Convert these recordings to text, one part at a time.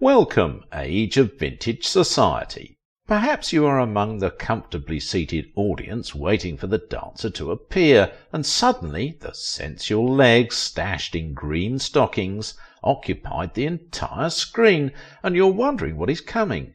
Welcome, age of vintage society. Perhaps you are among the comfortably seated audience waiting for the dancer to appear, and suddenly the sensual legs stashed in green stockings occupied the entire screen, and you're wondering what is coming.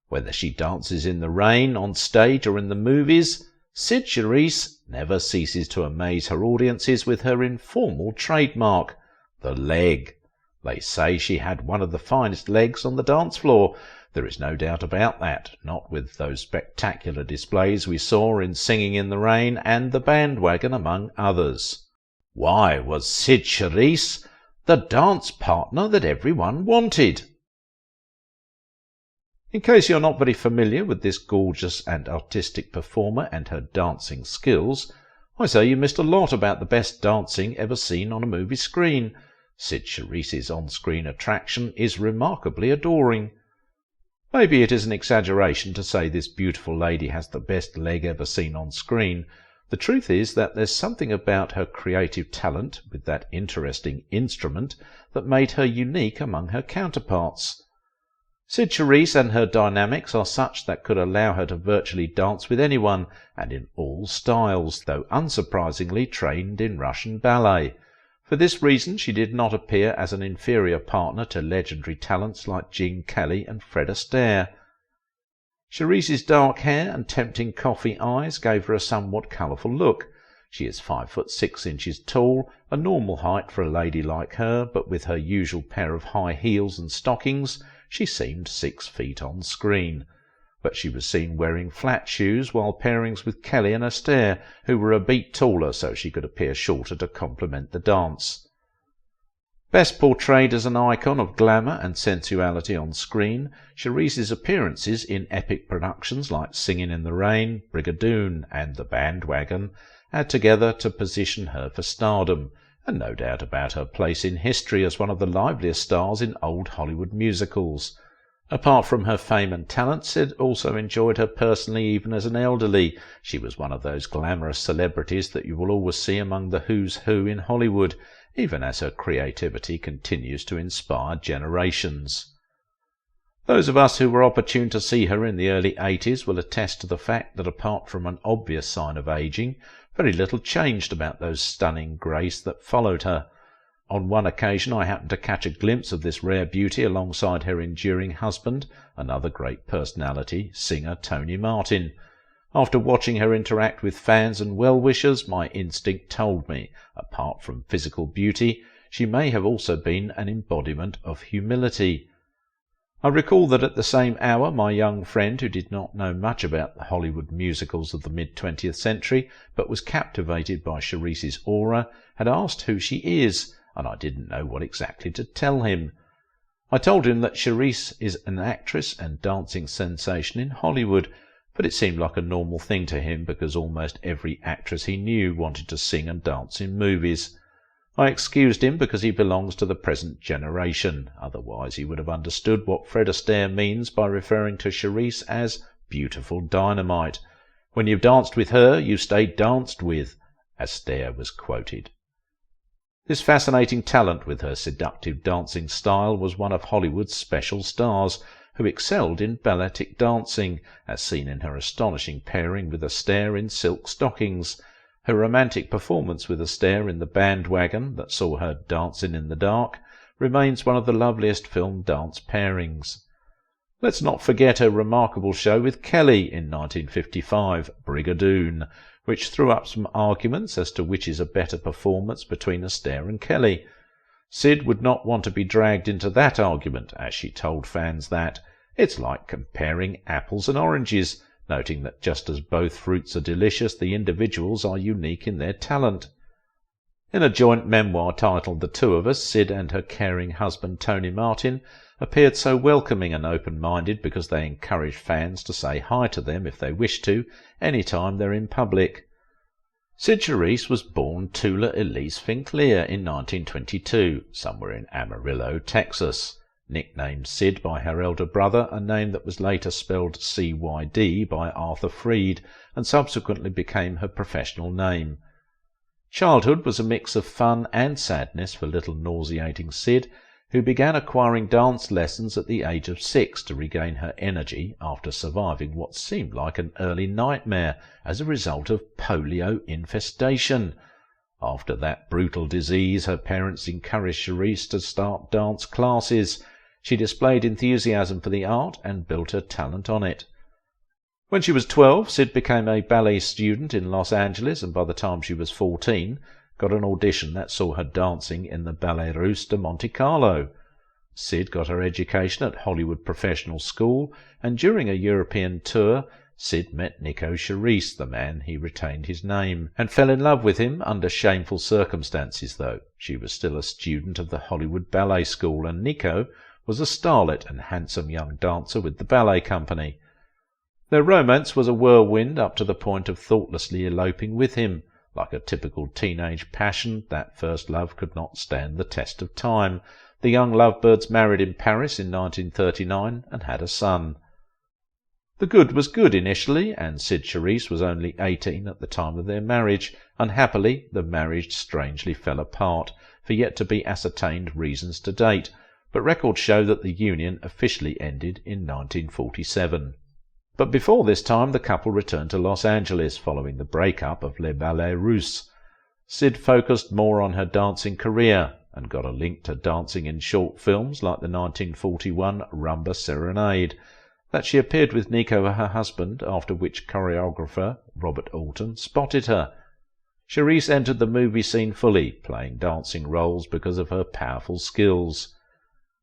Whether she dances in the rain, on stage or in the movies, Cyd Charisse never ceases to amaze her audiences with her informal trademark, the leg. They say she had one of the finest legs on the dance floor. There is no doubt about that, not with those spectacular displays we saw in Singing in the Rain and The Bandwagon, among others. Why was Cyd Charisse the dance partner that everyone wanted? In case you're not very familiar with this gorgeous and artistic performer and her dancing skills, I say you missed a lot about the best dancing ever seen on a movie screen. Cyd Charisse's on-screen attraction is remarkably adoring. Maybe it is an exaggeration to say this beautiful lady has the best leg ever seen on screen. The truth is that there's something about her creative talent with that interesting instrument that made her unique among her counterparts. Cyd Charisse and her dynamics are such that could allow her to virtually dance with anyone and in all styles, though unsurprisingly trained in Russian ballet. For this reason she did not appear as an inferior partner to legendary talents like Gene Kelly and Fred Astaire. Charisse's dark hair and tempting coffee eyes gave her a somewhat colourful look. She is 5'6" tall, a normal height for a lady like her, but with her usual pair of high heels and stockings she seemed 6 feet on screen. But she was seen wearing flat shoes while pairings with Kelly and Astaire, who were a beat taller so she could appear shorter to complement the dance. Best portrayed as an icon of glamour and sensuality on screen, Charisse's appearances in epic productions like Singin' in the Rain, Brigadoon and The Bandwagon add together to position her for stardom, and no doubt about her place in history as one of the liveliest stars in old Hollywood musicals. Apart from her fame and talent, Cyd also enjoyed her personally even as an elderly. She was one of those glamorous celebrities that you will always see among the who's who in Hollywood, even as her creativity continues to inspire generations. Those of us who were opportune to see her in the early 80s will attest to the fact that apart from an obvious sign of aging, very little changed about those stunning grace that followed her. On one occasion I happened to catch a glimpse of this rare beauty alongside her enduring husband, another great personality, singer Tony Martin. After watching her interact with fans and well-wishers, my instinct told me, apart from physical beauty, she may have also been an embodiment of humility. I recall that at the same hour my young friend, who did not know much about the Hollywood musicals of the mid-20th century, but was captivated by Charisse's aura, had asked who she is, and I didn't know what exactly to tell him. I told him that Charisse is an actress and dancing sensation in Hollywood, but it seemed like a normal thing to him because almost every actress he knew wanted to sing and dance in movies. I excused him because he belongs to the present generation, otherwise he would have understood what Fred Astaire means by referring to Charisse as beautiful dynamite. When you've danced with her, you stay danced with, Astaire was quoted. This fascinating talent with her seductive dancing style was one of Hollywood's special stars, who excelled in balletic dancing, as seen in her astonishing pairing with Astaire in silk stockings. Her romantic performance with Astaire in The Bandwagon, that saw her dancing in the dark, remains one of the loveliest film dance pairings. Let's not forget her remarkable show with Kelly in 1955, Brigadoon, which threw up some arguments as to which is a better performance between Astaire and Kelly. Cyd would not want to be dragged into that argument, as she told fans that it's like comparing apples and oranges, noting that just as both fruits are delicious, the individuals are unique in their talent. In a joint memoir titled The Two of Us, Cyd and her caring husband Tony Martin appeared so welcoming and open-minded because they encouraged fans to say hi to them if they wish to, any time they're in public. Cyd Charisse was born Tula Elise Finclair in 1922, somewhere in Amarillo, Texas. Nicknamed Cyd by her elder brother, a name that was later spelled Cyd by Arthur Freed, and subsequently became her professional name. Childhood was a mix of fun and sadness for little nauseating Cyd, who began acquiring dance lessons at the age of 6 to regain her energy after surviving what seemed like an early nightmare as a result of polio infestation. After that brutal disease, her parents encouraged Charisse to start dance classes. She displayed enthusiasm for the art and built her talent on it. When she was 12, Cyd became a ballet student in Los Angeles, and by the time she was 14, got an audition that saw her dancing in the Ballet Russe de Monte Carlo. Cyd got her education at Hollywood Professional School, and during a European tour, Cyd met Nico Charisse, the man he retained his name, and fell in love with him under shameful circumstances, though. She was still a student of the Hollywood Ballet School, and Nico was a starlet and handsome young dancer with the ballet company. Their romance was a whirlwind up to the point of thoughtlessly eloping with him. Like a typical teenage passion, that first love could not stand the test of time. The young lovebirds married in Paris in 1939 and had a son. The good was good initially, and Cyd Charisse was only 18 at the time of their marriage. Unhappily, the marriage strangely fell apart, for yet to be ascertained reasons to date, but records show that the union officially ended in 1947. But before this time the couple returned to Los Angeles following the breakup of Les Ballets Russes. Cyd focused more on her dancing career and got a link to dancing in short films like the 1941 Rumba Serenade. That she appeared with Nico, her husband, after which choreographer Robert Alton spotted her. Charisse entered the movie scene fully, playing dancing roles because of her powerful skills.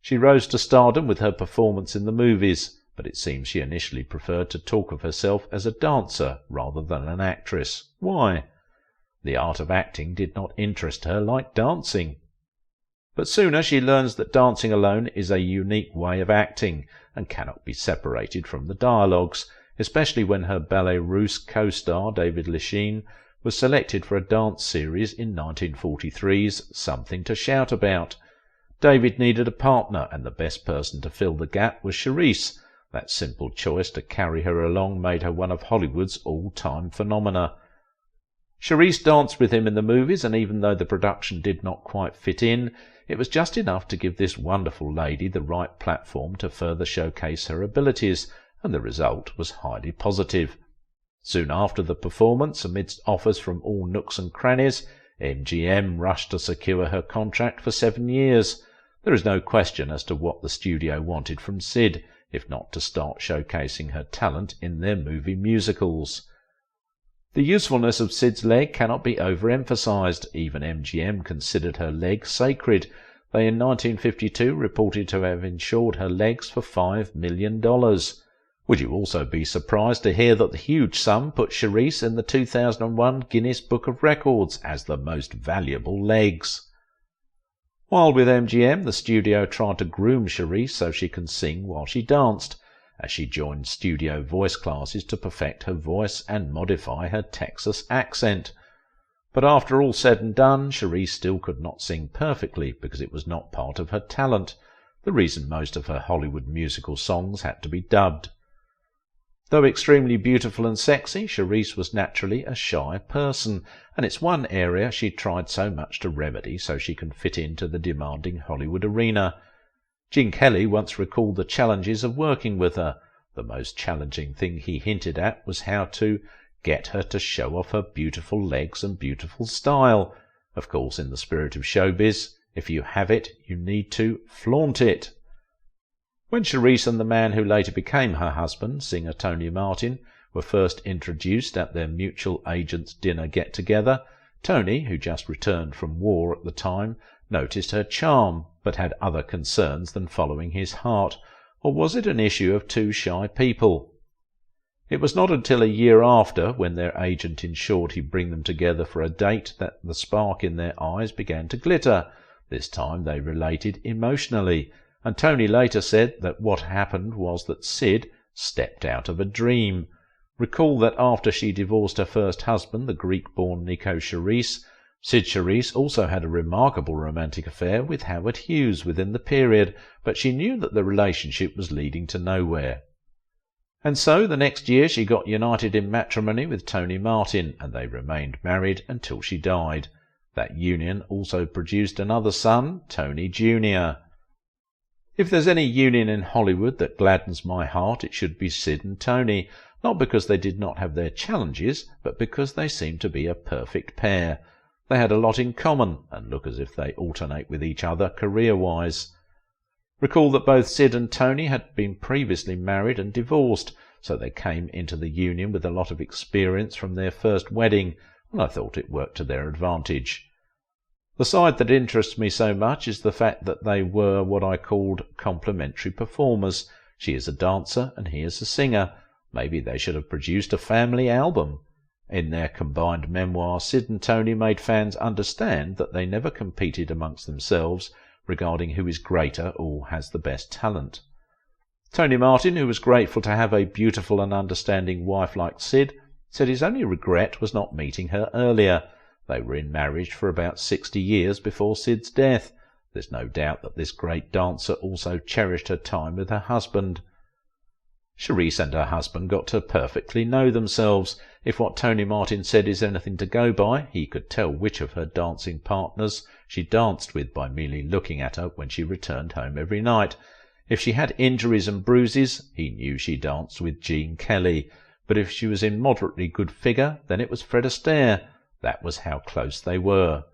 She rose to stardom with her performance in the movies, but it seems she initially preferred to talk of herself as a dancer rather than an actress. Why? The art of acting did not interest her like dancing. But sooner she learns that dancing alone is a unique way of acting and cannot be separated from the dialogues, especially when her Ballet Russe co-star David Lichine was selected for a dance series in 1943's Something to Shout About. David needed a partner, and the best person to fill the gap was Charisse. That simple choice to carry her along made her one of Hollywood's all-time phenomena. Charisse danced with him in the movies, and even though the production did not quite fit in, it was just enough to give this wonderful lady the right platform to further showcase her abilities, and the result was highly positive. Soon after the performance, amidst offers from all nooks and crannies, MGM rushed to secure her contract for 7 years. There is no question as to what the studio wanted from Cyd, if not to start showcasing her talent in their movie musicals. The usefulness of Cyd's leg cannot be overemphasized. Even MGM considered her leg sacred. They in 1952 reported to have insured her legs for $5 million. Would you also be surprised to hear that the huge sum put Charisse in the 2001 Guinness Book of Records as the most valuable legs? While with MGM, the studio tried to groom Charisse so she can sing while she danced, as she joined studio voice classes to perfect her voice and modify her Texas accent. But after all said and done, Charisse still could not sing perfectly because it was not part of her talent, the reason most of her Hollywood musical songs had to be dubbed. Though extremely beautiful and sexy, Charisse was naturally a shy person, and it's one area she tried so much to remedy so she can fit into the demanding Hollywood arena. Gene Kelly once recalled the challenges of working with her. The most challenging thing he hinted at was how to get her to show off her beautiful legs and beautiful style. Of course, in the spirit of showbiz, if you have it, you need to flaunt it. When Charisse and the man who later became her husband, singer Tony Martin, were first introduced at their mutual agents' dinner get-together, Tony, who just returned from war at the time, noticed her charm, but had other concerns than following his heart. Or was it an issue of two shy people? It was not until a year after, when their agent ensured he'd bring them together for a date, that the spark in their eyes began to glitter. This time they related emotionally, and Tony later said that what happened was that Cyd stepped out of a dream. Recall that after she divorced her first husband, the Greek-born Nico Charisse, Cyd Charisse also had a remarkable romantic affair with Howard Hughes within the period, but she knew that the relationship was leading to nowhere. And so the next year she got united in matrimony with Tony Martin, and they remained married until she died. That union also produced another son, Tony Jr. If there's any union in Hollywood that gladdens my heart, it should be Cyd and Tony, not because they did not have their challenges, but because they seemed to be a perfect pair. They had a lot in common, and look as if they alternate with each other career-wise. Recall that both Cyd and Tony had been previously married and divorced, so they came into the union with a lot of experience from their first wedding, and I thought it worked to their advantage. The side that interests me so much is the fact that they were what I called complementary performers. She is a dancer and he is a singer. Maybe they should have produced a family album. In their combined memoir, Cyd and Tony made fans understand that they never competed amongst themselves regarding who is greater or has the best talent. Tony Martin, who was grateful to have a beautiful and understanding wife like Cyd, said his only regret was not meeting her earlier. They were in marriage for about 60 years before Cyd's death. There's no doubt that this great dancer also cherished her time with her husband. Charisse and her husband got to perfectly know themselves. If what Tony Martin said is anything to go by, he could tell which of her dancing partners she danced with by merely looking at her when she returned home every night. If she had injuries and bruises, he knew she danced with Gene Kelly, but if she was in moderately good figure, then it was Fred Astaire. That was how close they were.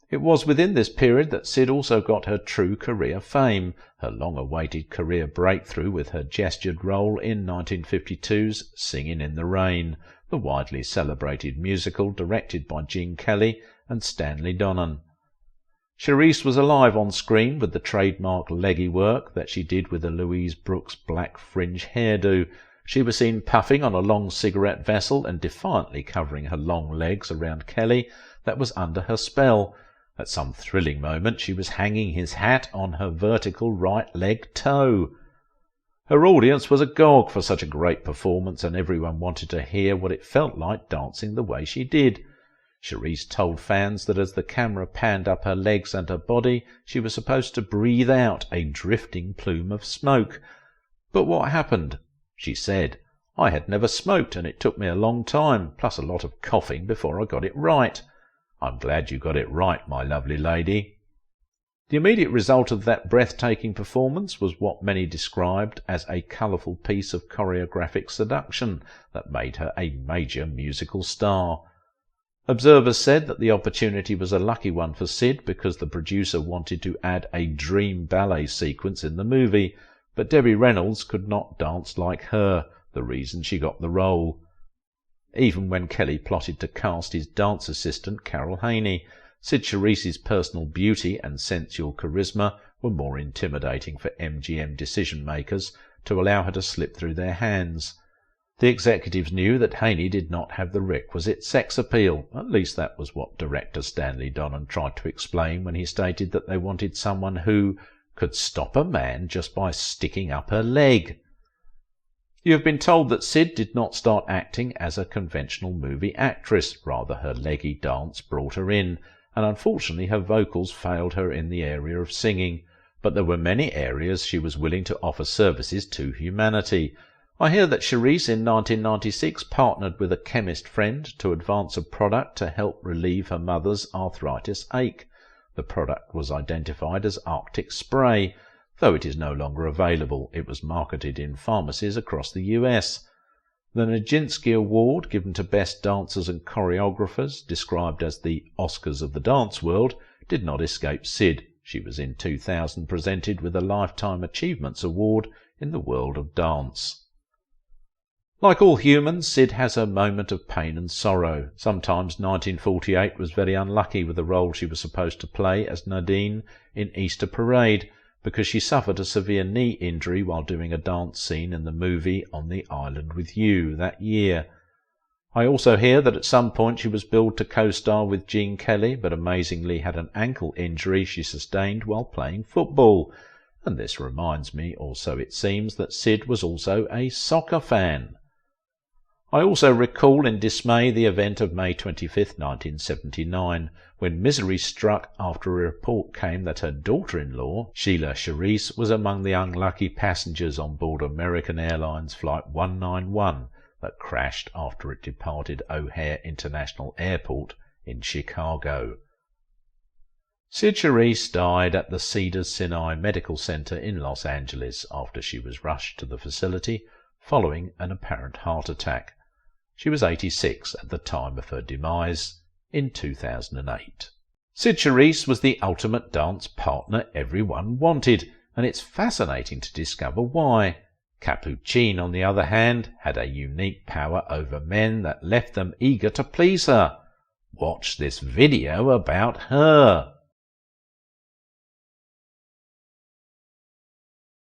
It was within this period that Cyd also got her true career fame, her long-awaited career breakthrough with her gestured role in 1952's Singin' in the Rain, the widely celebrated musical directed by Gene Kelly and Stanley Donen. Charisse was alive on screen with the trademark leggy work that she did with the Louise Brooks black fringe hairdo. She was seen puffing on a long cigarette vessel and defiantly covering her long legs around Kelly that was under her spell. At some thrilling moment she was hanging his hat on her vertical right leg toe. Her audience was agog for such a great performance, and everyone wanted to hear what it felt like dancing the way she did. Charisse told fans that as the camera panned up her legs and her body, she was supposed to breathe out a drifting plume of smoke. But what happened? She said, "I had never smoked, and it took me a long time, plus a lot of coughing before I got it right." I'm glad you got it right, my lovely lady. The immediate result of that breathtaking performance was what many described as a colourful piece of choreographic seduction that made her a major musical star. Observers said that the opportunity was a lucky one for Cyd because the producer wanted to add a dream ballet sequence in the movie, but Debbie Reynolds could not dance like her, the reason she got the role. Even when Kelly plotted to cast his dance assistant Carol Haney, Cyd Charisse's personal beauty and sensual charisma were more intimidating for MGM decision-makers to allow her to slip through their hands. The executives knew that Haney did not have the requisite sex appeal. At least that was what director Stanley Donen tried to explain when he stated that they wanted someone who could stop a man just by sticking up her leg. You have been told that Cyd did not start acting as a conventional movie actress. Rather, her leggy dance brought her in, and unfortunately her vocals failed her in the area of singing. But there were many areas she was willing to offer services to humanity. I hear that Charisse in 1996 partnered with a chemist friend to advance a product to help relieve her mother's arthritis ache. The product was identified as Arctic Spray. Though it is no longer available, it was marketed in pharmacies across the US. The Nijinsky Award, given to best dancers and choreographers, described as the Oscars of the dance world, did not escape Cyd. She was in 2000 presented with a Lifetime Achievements Award in the world of dance. Like all humans, Cyd has her moment of pain and sorrow. Sometimes 1948 was very unlucky with the role she was supposed to play as Nadine in Easter Parade, because she suffered a severe knee injury while doing a dance scene in the movie On the Island with You that year. I also hear that at some point she was billed to co-star with Gene Kelly, but amazingly had an ankle injury she sustained while playing football. And this reminds me, or so it seems, that Cyd was also a soccer fan. I also recall in dismay the event of May 25, 1979, when misery struck after a report came that her daughter-in-law, Sheila Charisse, was among the unlucky passengers on board American Airlines Flight 191 that crashed after it departed O'Hare International Airport in Chicago. Cyd Charisse died at the Cedars-Sinai Medical Center in Los Angeles after she was rushed to the facility following an apparent heart attack. She was 86 at the time of her demise in 2008. Cyd Charisse was the ultimate dance partner everyone wanted, and it's fascinating to discover why. Capucine, on the other hand, had a unique power over men that left them eager to please her. Watch this video about her.